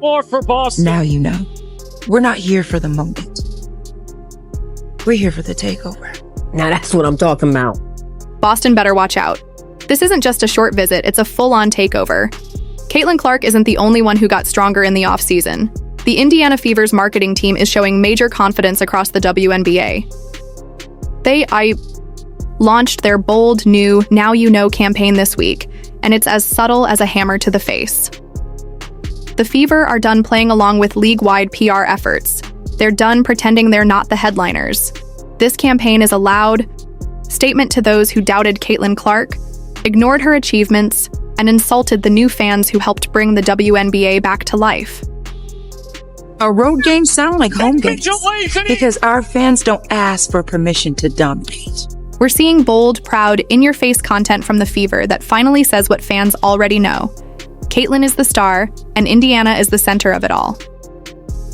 More for Boston. Now you know. We're not here for the moment. We're here for the takeover. Now that's what I'm talking about. Boston better watch out. This isn't just a short visit, it's a full-on takeover. Caitlin Clark isn't the only one who got stronger in the offseason. The Indiana Fever's marketing team is showing major confidence across the WNBA. They launched their bold, new Now You Know campaign this week, and it's as subtle as a hammer to the face. The Fever are done playing along with league-wide PR efforts. They're done pretending they're not the headliners. This campaign is a loud statement to those who doubted Caitlin Clark, ignored her achievements, and insulted the new fans who helped bring the WNBA back to life. Our road games sound like home games because our fans don't ask for permission to dominate. We're seeing bold, proud, in-your-face content from the Fever that finally says what fans already know. Caitlin is the star, and Indiana is the center of it all.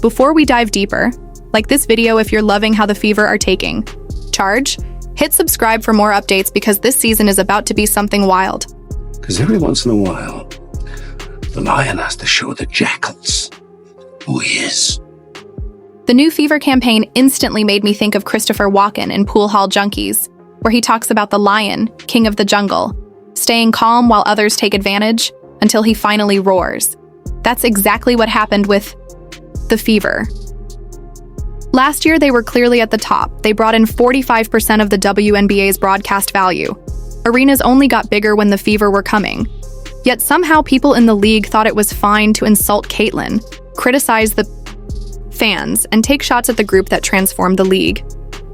Before we dive deeper, like this video if you're loving how the Fever are taking charge, hit subscribe for more updates because this season is about to be something wild. Because every once in a while, the lion has to show the jackals who he is. The new Fever campaign instantly made me think of Christopher Walken in Pool Hall Junkies, where he talks about the lion, king of the jungle, staying calm while others take advantage until he finally roars. That's exactly what happened with the Fever. Last year, they were clearly at the top. They brought in 45% of the WNBA's broadcast value. Arenas only got bigger when the Fever were coming. Yet somehow people in the league thought it was fine to insult Caitlin, criticize the fans, and take shots at the group that transformed the league.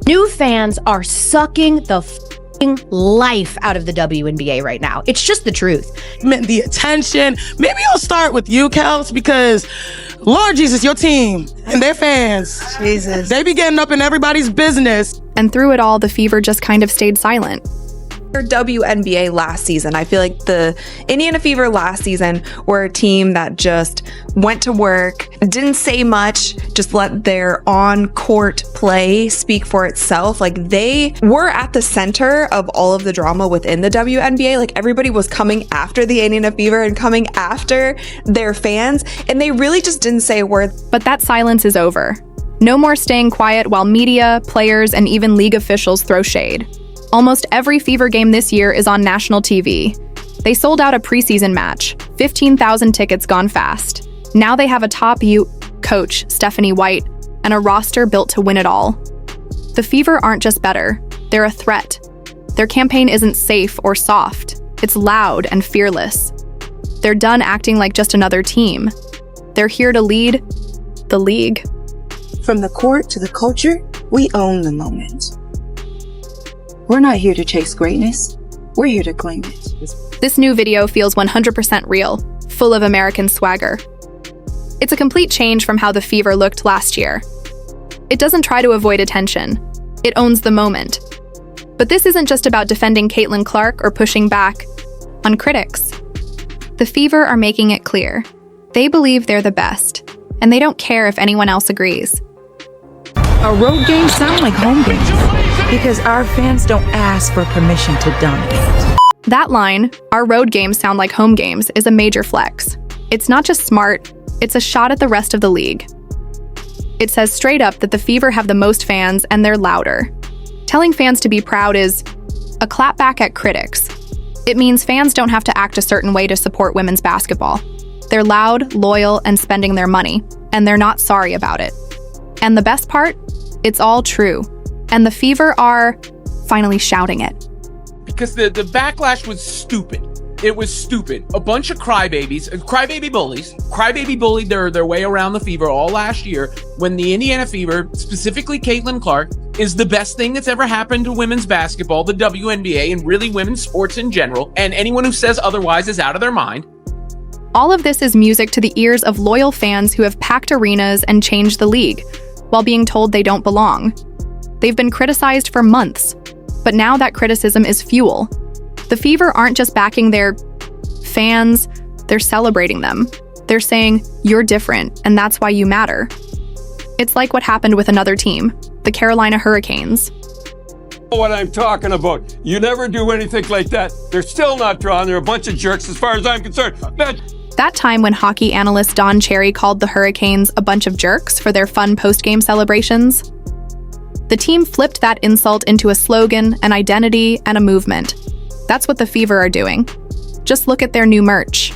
New fans are sucking the f***ing life out of the WNBA right now. It's just the truth. The attention. Maybe I'll start with you, Kels, because Lord Jesus, your team and their fans, Jesus, they be getting up in everybody's business. And through it all, the Fever just kind of stayed silent. WNBA last season. I feel like the Indiana Fever last season were a team that just went to work, didn't say much, just let their on-court play speak for itself. Like, they were at the center of all of the drama within the WNBA. Like, everybody was coming after the Indiana Fever and coming after their fans, and they really just didn't say a word. But that silence is over. No more staying quiet while media, players, and even league officials throw shade. Almost every Fever game this year is on national TV. They sold out a preseason match, 15,000 tickets gone fast. Now they have a top U coach, Stephanie White, and a roster built to win it all. The Fever aren't just better, they're a threat. Their campaign isn't safe or soft, it's loud and fearless. They're done acting like just another team. They're here to lead the league. From the court to the culture, we own the moment. We're not here to chase greatness. We're here to claim it. This new video feels 100% real, full of American swagger. It's a complete change from how the Fever looked last year. It doesn't try to avoid attention. It owns the moment. But this isn't just about defending Caitlin Clark or pushing back on critics. The Fever are making it clear. They believe they're the best, and they don't care if anyone else agrees. Our road games sound like home games because our fans don't ask for permission to dominate. That line, our road games sound like home games, is a major flex. It's not just smart, it's a shot at the rest of the league. It says straight up that the Fever have the most fans and they're louder. Telling fans to be proud is a clapback at critics. It means fans don't have to act a certain way to support women's basketball. They're loud, loyal, and spending their money, and they're not sorry about it. And the best part? It's all true. And the Fever are finally shouting it. Because the backlash was stupid. It was stupid. A bunch of crybabies, crybaby bullies, crybaby bullied their way around the Fever all last year when the Indiana Fever, specifically Caitlin Clark, is the best thing that's ever happened to women's basketball, the WNBA, and really women's sports in general. And anyone who says otherwise is out of their mind. All of this is music to the ears of loyal fans who have packed arenas and changed the league, while being told they don't belong. They've been criticized for months, but now that criticism is fuel. The Fever aren't just backing their fans, they're celebrating them. They're saying, you're different, and that's why you matter. It's like what happened with another team, the Carolina Hurricanes. What I'm talking about. You never do anything like that. They're still not drawn. They're a bunch of jerks as far as I'm concerned. That That time when hockey analyst Don Cherry called the Hurricanes a bunch of jerks for their fun post-game celebrations, the team flipped that insult into a slogan, an identity, and a movement. That's what the Fever are doing. Just look at their new merch.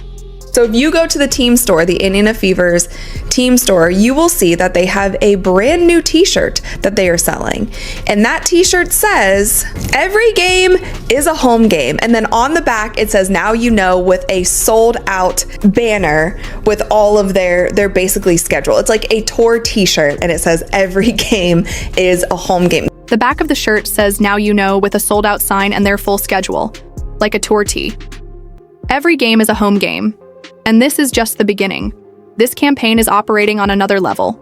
So if you go to the team store, the Indiana Fever's team store, you will see that they have a brand new t-shirt that they are selling. And that t-shirt says, "Every game is a home game." And then on the back, it says, "Now you know," with a sold out banner with all of their basically schedule. It's like a tour t-shirt and it says, "Every game is a home game." The back of the shirt says "Now you know" with a sold out sign and their full schedule, like a tour tee. Every game is a home game. And this is just the beginning. This campaign is operating on another level.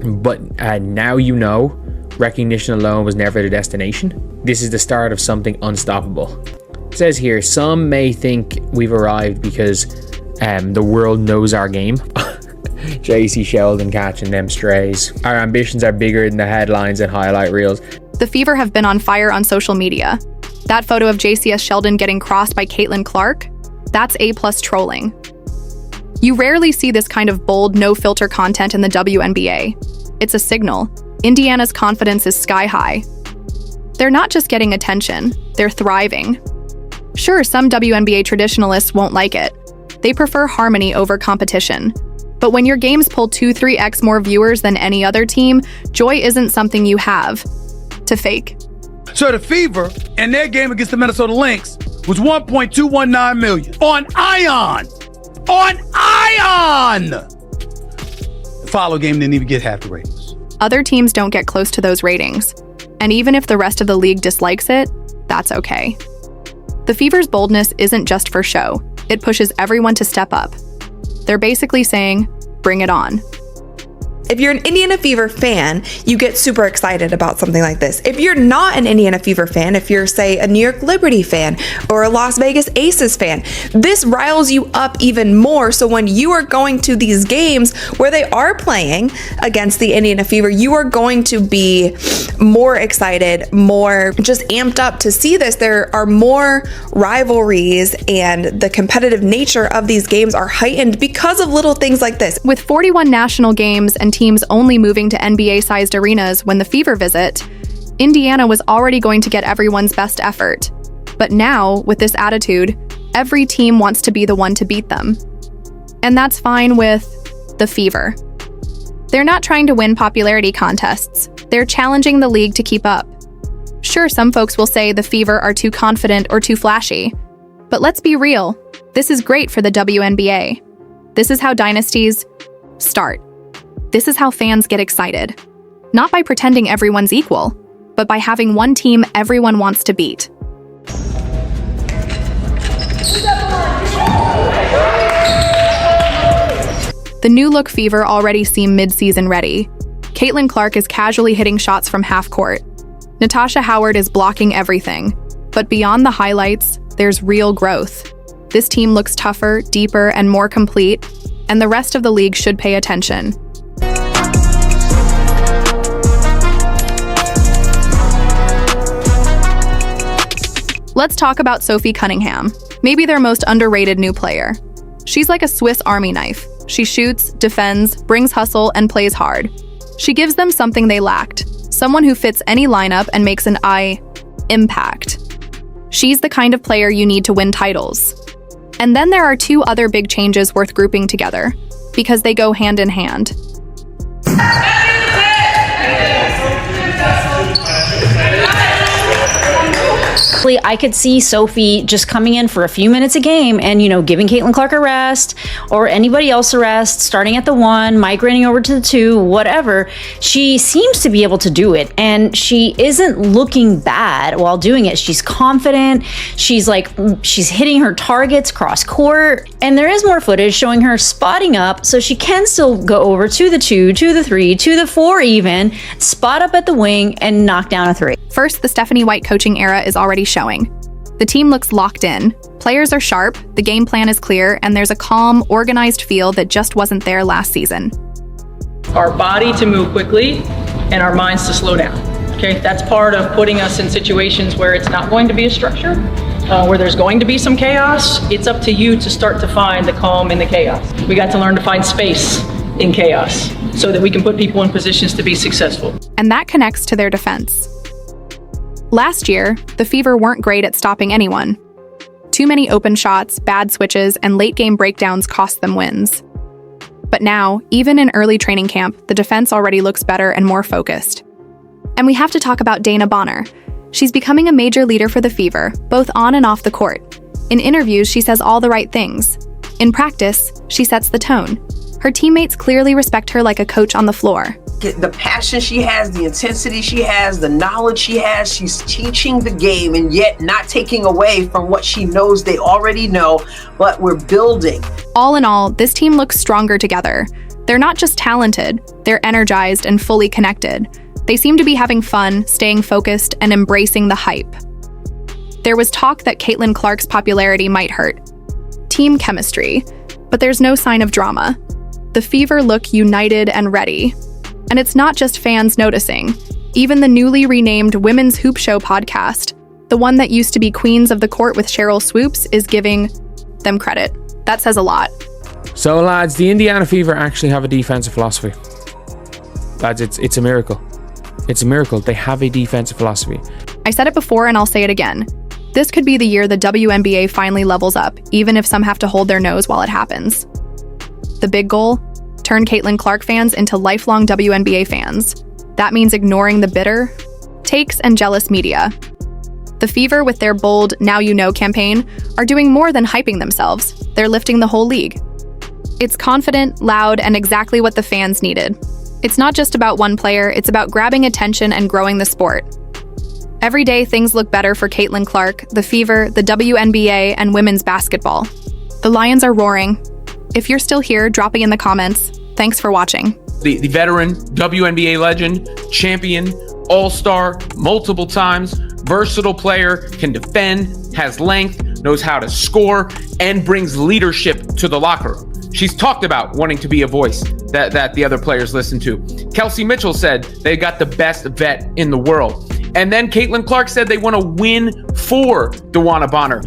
But now you know, recognition alone was never the destination. This is the start of something unstoppable. It says here, some may think we've arrived because the world knows our game. JC Sheldon catching them strays. Our ambitions are bigger than the headlines and highlight reels. The Fever have been on fire on social media. That photo of JCS Sheldon getting crossed by Caitlin Clark, that's A+ trolling. You rarely see this kind of bold, no-filter content in the WNBA. It's a signal. Indiana's confidence is sky high. They're not just getting attention, they're thriving. Sure, some WNBA traditionalists won't like it. They prefer harmony over competition. But when your games pull 2-3x more viewers than any other team, joy isn't something you have to fake. So the Fever in their game against the Minnesota Lynx was 1.219 million on Ion. On Ion! The follow game didn't even get half the ratings. Other teams don't get close to those ratings. And even if the rest of the league dislikes it, that's okay. The Fever's boldness isn't just for show. It pushes everyone to step up. They're basically saying, bring it on. If you're an Indiana Fever fan, you get super excited about something like this. If you're not an Indiana Fever fan, if you're, say, a New York Liberty fan or a Las Vegas Aces fan, this riles you up even more. So when you are going to these games where they are playing against the Indiana Fever, you are going to be more excited, more just amped up to see this. There are more rivalries and the competitive nature of these games are heightened because of little things like this. With 41 national games and teams only moving to NBA-sized arenas when the Fever visit, Indiana was already going to get everyone's best effort. But now, with this attitude, every team wants to be the one to beat them. And that's fine with the Fever. They're not trying to win popularity contests. They're challenging the league to keep up. Sure, some folks will say the Fever are too confident or too flashy. But let's be real. This is great for the WNBA. This is how dynasties start. This is how fans get excited. Not by pretending everyone's equal, but by having one team everyone wants to beat. The new look Fever already seem mid-season ready. Caitlin Clark is casually hitting shots from half court. Natasha Howard is blocking everything. But beyond the highlights, there's real growth. This team looks tougher, deeper, and more complete, and the rest of the league should pay attention. Let's talk about Sophie Cunningham, maybe their most underrated new player. She's like a Swiss Army knife. She shoots, defends, brings hustle, and plays hard. She gives them something they lacked, someone who fits any lineup and makes an impact. She's the kind of player you need to win titles. And then there are two other big changes worth grouping together, because they go hand in hand. I could see Sophie just coming in for a few minutes a game and, giving Caitlin Clark a rest or anybody else a rest, starting at the 1, migrating over to the 2, whatever. She seems to be able to do it, and she isn't looking bad while doing it. She's confident. She's hitting her targets cross court, and there is more footage showing her spotting up so she can still go over to the 2, to the 3, to the 4 even, spot up at the wing and knock down a 3. First, the Stephanie White coaching era is already showing. The team looks locked in, players are sharp, the game plan is clear, and there's a calm, organized feel that just wasn't there last season. Our body to move quickly and our minds to slow down. Okay, that's part of putting us in situations where it's not going to be a structure. where there's going to be some chaos, it's up to you to start to find the calm in the chaos. We got to learn to find space in chaos so that we can put people in positions to be successful. And that connects to their defense. Last year, the Fever weren't great at stopping anyone. Too many open shots, bad switches, and late-game breakdowns cost them wins. But now, even in early training camp, the defense already looks better and more focused. And we have to talk about Dana Bonner. She's becoming a major leader for the Fever, both on and off the court. In interviews, she says all the right things. In practice, she sets the tone. Her teammates clearly respect her like a coach on the floor. The passion she has, the intensity she has, the knowledge she has, she's teaching the game and yet not taking away from what she knows they already know, but we're building. All in all, this team looks stronger together. They're not just talented, they're energized and fully connected. They seem to be having fun, staying focused, and embracing the hype. There was talk that Caitlin Clark's popularity might hurt. Team chemistry, but there's no sign of drama. The Fever look united and ready. And it's not just fans noticing. Even the newly renamed Women's Hoop Show podcast, the one that used to be Queens of the Court with Cheryl Swoops, is giving them credit. That says a lot. So lads, the Indiana Fever actually have a defensive philosophy. Lads, it's a miracle. It's a miracle. They have a defensive philosophy. I said it before and I'll say it again. This could be the year the WNBA finally levels up, even if some have to hold their nose while it happens. The big goal? Turn Caitlin Clark fans into lifelong WNBA fans. That means ignoring the bitter takes and jealous media. The Fever, with their bold Now You Know campaign, are doing more than hyping themselves. They're lifting the whole league. It's confident, loud, and exactly what the fans needed. It's not just about one player, it's about grabbing attention and growing the sport. Every day, things look better for Caitlin Clark, the Fever, the WNBA, and women's basketball. The Lions are roaring. If you're still here, drop it in the comments. Thanks for watching. The veteran, WNBA legend, champion, all-star, multiple times, versatile player, can defend, has length, knows how to score, and brings leadership to the locker room. She's talked about wanting to be a voice that the other players listen to. Kelsey Mitchell said they got the best vet in the world. And then Caitlin Clark said they want to win for DeWanna Bonner.